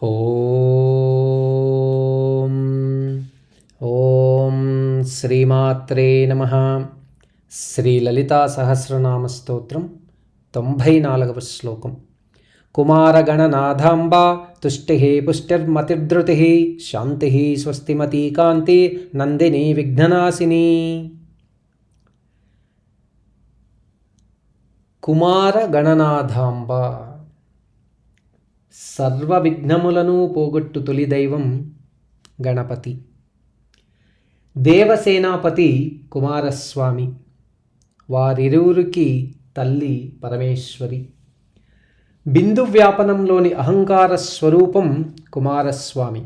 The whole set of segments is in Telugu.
ఓం ఓం శ్రీమాత్రే నమః. శ్రీ లలితా సహస్రనామ స్తోత్రం 94వ శ్లోకం. కుమారగణనాథాంబా తుష్టిః పుష్టిర్మతిర్ధృతిః శాంతిః స్వస్తిమతీ కాంతి నందినీ విఘ్ననాశిని. కుమారగణనాథాంబ సర్వ విఘ్నములను పోగొట్టు తొలి దైవం గణపతి. దేవసేనాపతి కుమారస్వామి, వారిరువురికి తల్లి పరమేశ్వరి. బిందు వ్యాపనంలోని అహంకార స్వరూపం కుమారస్వామి,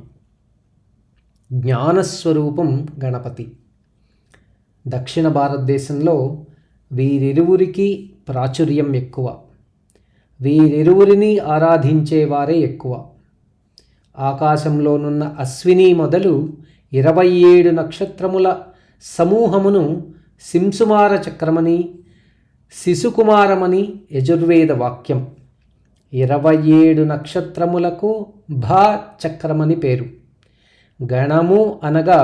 జ్ఞానస్వరూపం గణపతి. దక్షిణ భారతదేశంలో వీరిరువురికి ప్రాచుర్యం ఎక్కువ. వీరిరువురిని ఆరాధించేవారే ఎక్కువ. ఆకాశంలోనున్న అశ్విని మొదలు 27 నక్షత్రముల సమూహమును శింసుమార చక్రమని, శిశుకుమారమని యజుర్వేద వాక్యం. 27 నక్షత్రములకు భా చక్రమని పేరు. గణము అనగా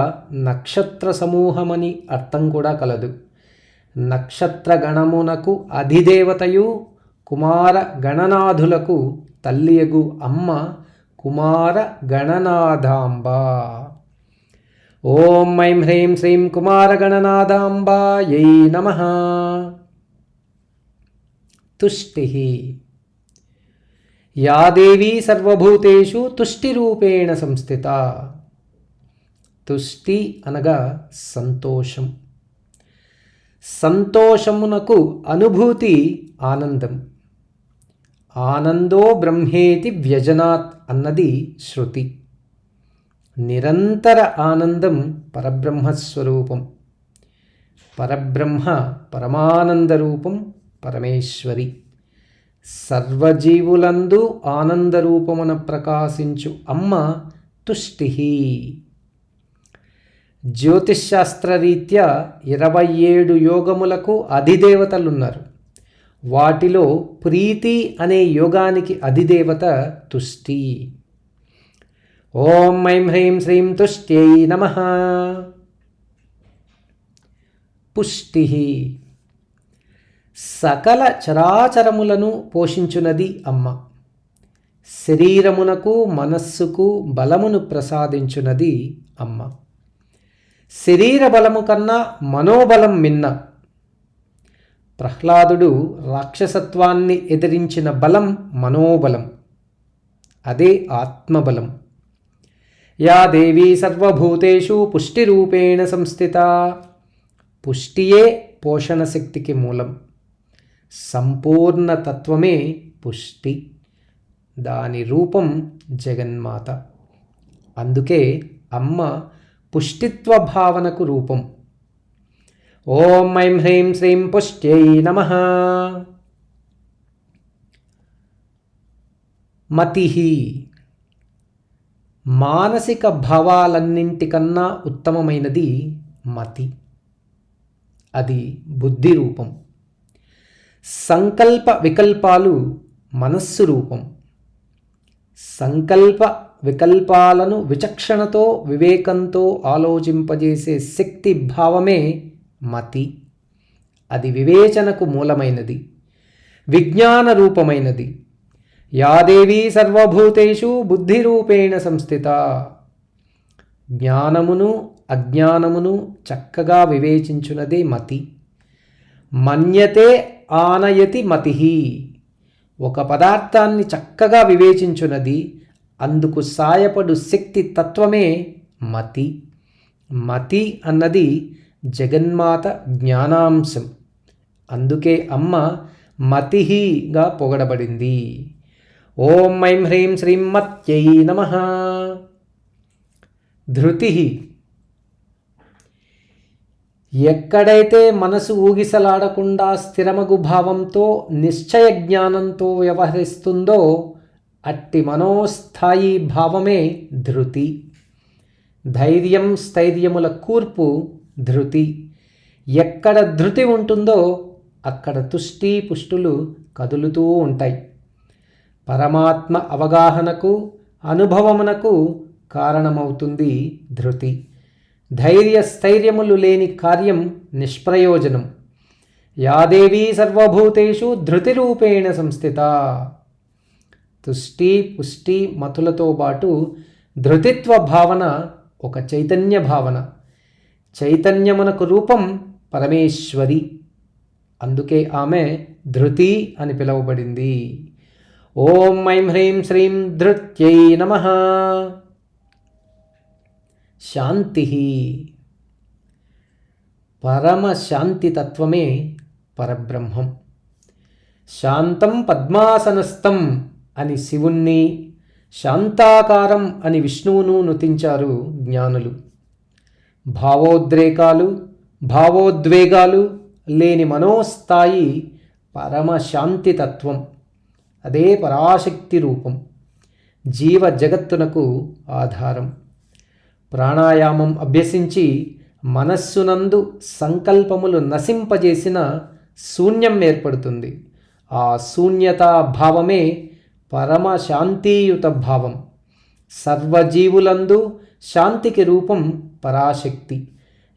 నక్షత్ర సమూహమని అర్థం కూడా కలదు. నక్షత్ర గణమునకు అధిదేవతయు కుమార గణనాథులకు తల్లియగు అమ్మ కుమార గణనాథాంబ. ఓం ఐం హ్రీం శ్రీం కుమార గణనాథాంబాయై నమః. తుష్టిః యా దేవీ సర్వభూతేషు తుష్టిరూపేణ సంస్థిత. తుష్టి అనగా సంతోషం. సంతోషమునకు అనుభూతి ఆనందం. ఆనందో బ్రహ్మేతి వ్యజనాత్ అన్నది శృతి. నిరంతర ఆనందం పరబ్రహ్మస్వరూపం. పరబ్రహ్మ పరమానందరూపం పరమేశ్వరి. సర్వజీవులందు ఆనందరూపమున ప్రకాశించు అమ్మ తుష్టిః. జ్యోతిష్శాస్త్రరీత్యా 27 యోగములకు అధిదేవతలున్నారు. వాటిలో ప్రీతి అనే యోగానికి అధిదేవత తుష్టి. ఓం ఐం హ్రీం శ్రీం తుష్ట్యై నమః. పుష్టిః సకల చరాచరములను పోషించునది అమ్మ. శరీరమునకు మనస్సుకు బలమును ప్రసాదించునది అమ్మ. శరీర బలము కన్నా మనోబలం మిన్న. ప్రహ్లాదుడు రాక్షసత్వాన్ని ఎదిరించిన బలం మనోబలం, అదే ఆత్మబలం. యా దేవీ సర్వభూతేషు పుష్టిరూపేణ సంస్థిత. పుష్టియే పోషణ శక్తికి మూలం. సంపూర్ణ తత్వమే పుష్టి. దాని రూపం జగన్మాత. అందుకే అమ్మ పుష్టిత్వ భావనకు రూపం. ఓం ఐం హ్రీం శ్రీం పుష్ట్యై నమః. మతిః మానసిక భావాలన్నింటికన్నా ఉత్తమమైనది మతి. అది బుద్ధి రూపం. సంకల్ప వికల్పాలు మనస్సు రూపం. సంకల్ప వికల్పాలను విచక్షణతో వివేకంతో ఆలోచింపజేసే శక్తి భావమే మతి. అది వివేచనకు మూలమైనది, విజ్ఞాన రూపమైనది. యా దేవీ సర్వభూతేషు బుద్ధిరూపేణ సంస్థిత. జ్ఞానమును అజ్ఞానమును చక్కగా వివేచించునదే మతి. మన్యతే ఆనయతి మతిః. ఒక పదార్థాన్ని చక్కగా వివేచించునది, అందుకు సాయపడు శక్తి తత్వమే మతి. మతి అన్నది జగన్మాత జ్ఞానాంశం. అందుకే అమ్మ మతిఃగా పొగడబడింది. ఓం ఐం హ్రీం శ్రీం మత్యై నమః. ధృతిః ఎక్కడైతే మనసు ఊగిసలాడకుండా స్థిరమగు భావంతో నిశ్చయ జ్ఞానంతో వ్యవహరిస్తుందో అట్టి మనోస్థాయి భావమే ధృతి. ధైర్యం స్థైర్యముల కూర్పు ధృతి. ఎక్కడ ధృతి ఉంటుందో అక్కడ తుష్టి పుష్టులు కదులుతూ ఉంటాయి. పరమాత్మ అవగాహనకు అనుభవమునకు కారణమవుతుంది ధృతి. ధైర్యస్థైర్యములు లేని కార్యం నిష్ప్రయోజనం. యాదేవీ సర్వభూతేషు ధృతిరూపేణ సంస్థిత. తుష్టి పుష్టి మతులతో పాటు ధృతిత్వ భావన ఒక చైతన్య భావన. చైతన్యమునకు రూపం పరమేశ్వరి. అందుకే ఆమె ధృతి అని పిలువబడింది. ఓం ఐం హ్రీం శ్రీం ధృత్యై నమః. శాంతి. పరమశాంతి తత్వమే పరబ్రహ్మం. శాంతం పద్మాసనస్థం అని శివుణ్ణి, శాంతాకారం అని విష్ణువును నుతించారు జ్ఞానులు. భావోద్వేగాలు లేని మనోస్థాయి పరమశాంతి తత్వం. అదే పరాశక్తి రూపం. జీవ జగత్తునకు ఆధారం. ప్రాణాయామం అభ్యసించి మనస్సునందు సంకల్పములు నశింపజేసిన శూన్యం ఏర్పడుతుంది. ఆ శూన్యతా భావమే పరమశాంతియుత భావం. సర్వజీవులందు శాంతికి రూపం పరాశక్తి.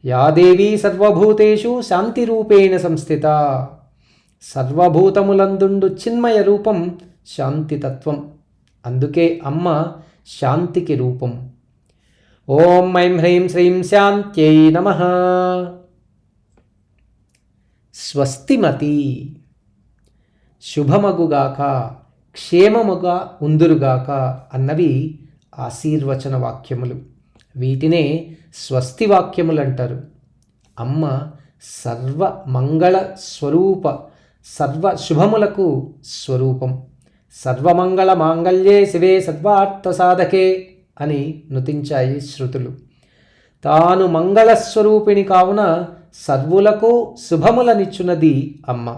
యాదేవీ సర్వభూతేషు శాంతిరూపేణ సంస్థిత. సర్వభూతములందుండు చిన్మయ రూపం శాంతితత్వం. అందుకే అమ్మ శాంతికి రూపం. ఓం ఐం హ్రీం శ్రీం శాంత్యై నమః. స్వస్తిమతి. శుభమగుగాక, క్షేమముగా ఉందురుగాక అన్నవి ఆశీర్వచన వాక్యములు. వీటినే స్వస్తి వాక్యములు అంటారు. అమ్మ సర్వమంగళ స్వరూప, సర్వ శుభములకు స్వరూపం. సర్వమంగళ మాంగళ్యే శివే సర్వార్థ సాధకే అని నుతించాయి శృతులు. తాను మంగళస్వరూపిణి కావున సర్వులకు శుభములనిచ్చున్నది అమ్మ.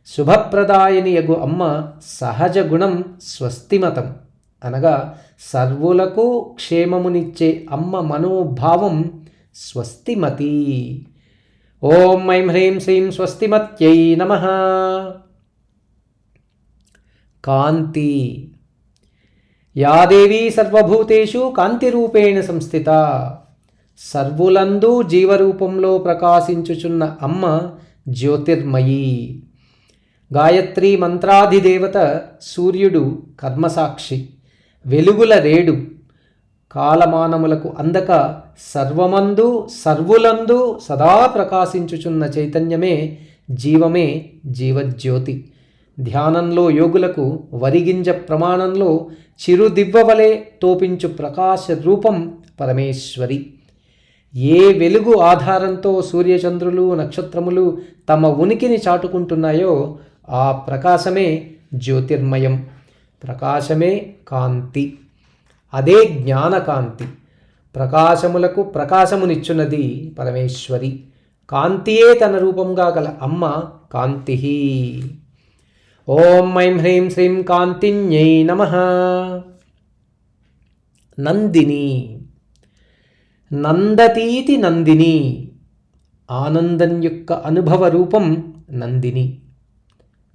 శుభప్రదాయని యగు అమ్మ సహజ గుణం స్వస్తిమతం, అనగా సర్వులకు క్షేమమునిచ్చే అమ్మ మనోభావం స్వస్తిమతి. ఓం ఐం హ్రీం శ్రీం స్వస్తిమత్యై నమః. కాంతి. యాదేవీ సర్వభూతేషు కాంతిరూపేణ సంస్థిత. సర్వులందు జీవరూపంలో ప్రకాశించుచున్న అమ్మ జ్యోతిర్మయీ. గాయత్రీ మంత్రాధిదేవత సూర్యుడు కర్మసాక్షి, వెలుగుల రేడు. కాలమానములకు అందక సర్వమందు సర్వులందు సదా ప్రకాశించుచున్న చైతన్యమే జీవమే జీవజ్యోతి. ధ్యానంలో యోగులకు వరిగింజ ప్రమాణంలో చిరుదివ్వవలే తోపించు ప్రకాశ రూపం పరమేశ్వరి. ఏ వెలుగు ఆధారంతో సూర్యచంద్రులు నక్షత్రములు తమ ఉనికిని చాటుకుంటున్నాయో ఆ ప్రకాశమే జ్యోతిర్మయం. ప్రకాశమే కాంతి. అదే జ్ఞానకాంతి. ప్రకాశములకు ప్రకాశమునిచ్చున్నది పరమేశ్వరి. కాంతియే తన రూపంగా గల అమ్మ కాంతి. ఓం ఐం హ్రీం శ్రీం కాంతిన్యై నమః. నందిని. నందతీతి నందిని. ఆనందం యొక్క అనుభవ రూపం నందిని.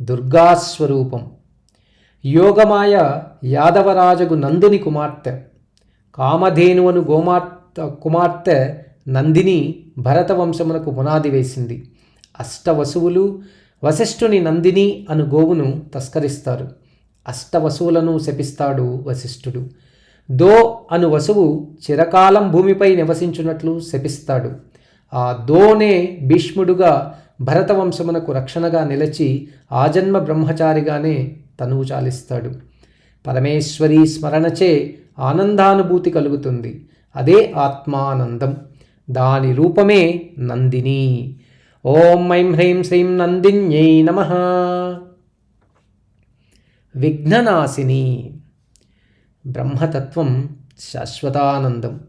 దుర్గాస్వరూపం. యోగమాయ యాదవరాజగు నందుని కుమార్తె. కామధేనువను కుమార్తె నందిని భరతవంశమునకు పునాది వేసింది. అష్టవసువులు వశిష్ఠుని నందిని అను గోవును తస్కరిస్తారు. అష్టవసువులను శపిస్తాడు వశిష్ఠుడు. దో అను వసువు చిరకాలం భూమిపై నివసించున్నట్లు శపిస్తాడు. ఆ దోనే భీష్ముడుగా భరతవంశమునకు రక్షణగా నిలిచి ఆజన్మ బ్రహ్మచారిగానే తనువు చాలిస్తాడు. పరమేశ్వరీ స్మరణచే ఆనందానుభూతి కలుగుతుంది. అదే ఆత్మానందం. దాని రూపమే నందిని. ఓం ఐం హ్రీం శ్రీం నందిన్యై నమః. విఘ్ననాశిని. బ్రహ్మతత్వం శాశ్వతానందం.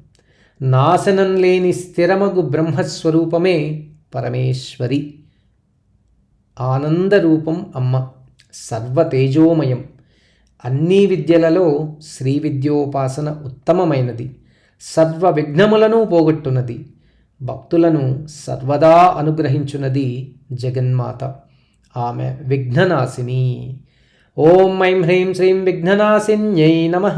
నాశనం లేని స్థిరమగు బ్రహ్మస్వరూపమే పరమేశ్వరి. ఆనందరూపం అమ్మ. సర్వతేజోమయం. అన్ని విద్యలలో శ్రీ విద్యోపాసన ఉత్తమమైనది. సర్వ విఘ్నములను పోగొట్టున్నది. భక్తులను సర్వదా అనుగ్రహించున్నది జగన్మాత. ఆమె విఘ్ననాశిని. ఓం ఐం హ్రీం శ్రీం విఘ్ననాశిన్యై నమః.